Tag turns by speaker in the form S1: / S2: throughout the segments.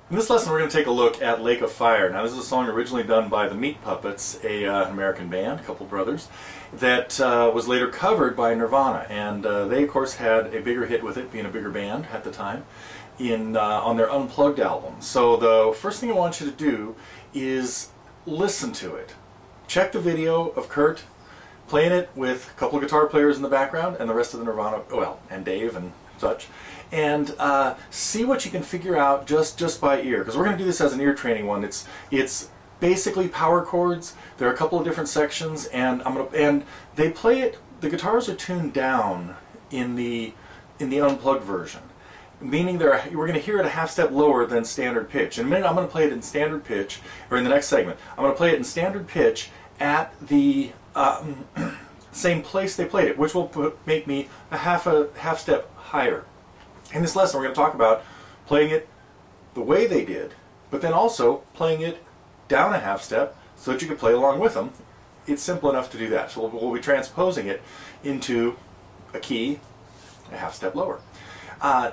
S1: In this lesson we're going to take a look at Lake of Fire. Now this is a song originally done by the Meat Puppets, an American band, a couple brothers, that was later covered by Nirvana. And they of course had a bigger hit with it, being a bigger band at the time, on their Unplugged album. So the first thing I want you to do is listen to it. Check the video of Kurt playing it with a couple of guitar players in the background and the rest of the Nirvana, well, and Dave and such, and see what you can figure out just by ear, because we're going to do this as an ear training one. It's basically power chords. There are a couple of different sections, and they play it. The guitars are tuned down in the Unplugged version, meaning we're going to hear it a half step lower than standard pitch. In a minute I'm going to play it in standard pitch, or in the next segment I'm going to play it in standard pitch at the same place they played it, which will make me a half step higher. In this lesson we're going to talk about playing it the way they did, but then also playing it down a half step so that you can play along with them. It's simple enough to do that. So we'll be transposing it into a key a half step lower.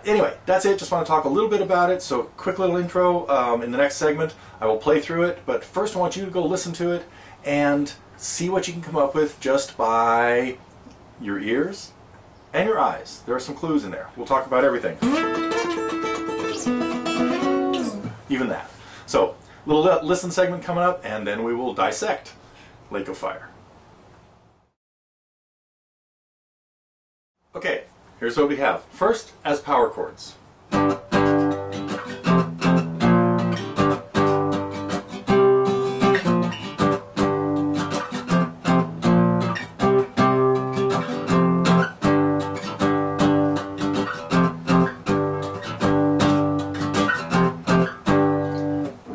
S1: Anyway, that's it. Just want to talk a little bit about it. So quick little intro. In the next segment I will play through it, but first I want you to go listen to it and see what you can come up with just by your ears and your eyes. There are some clues in there. We'll talk about everything. Even that. So, little listen segment coming up, and then we will dissect Lake of Fire. Okay, here's what we have. First, as power chords.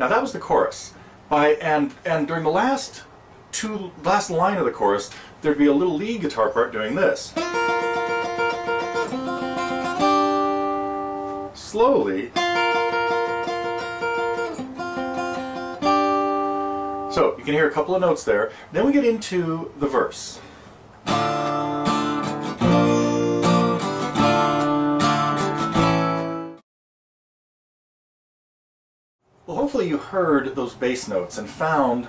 S1: That was the chorus. And during the last line of the chorus, there'd be a little lead guitar part doing this. Slowly. So you can hear a couple of notes there. Then we get into the verse. Well, hopefully you heard those bass notes and found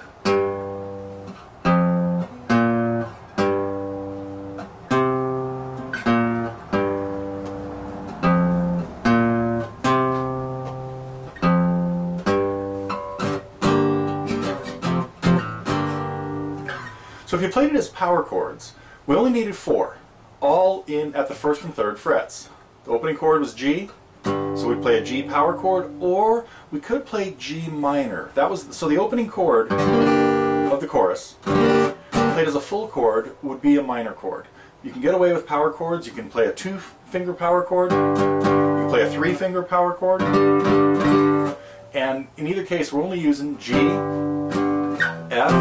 S1: so if you played it as power chords, we only needed 4, all in at the 1st and 3rd frets. The opening chord was G. So we'd play a G power chord, or we could play G minor. So the opening chord of the chorus, played as a full chord, would be a minor chord. You can get away with power chords. You can play a 2-finger power chord. You can play a 3-finger power chord. And in either case, we're only using G, F,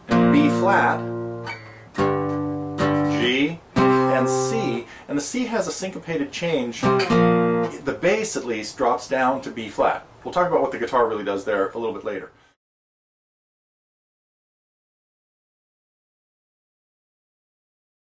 S1: and B flat, G, and C. And the C has a syncopated change. The bass, at least, drops down to B flat. We'll talk about what the guitar really does there a little bit later.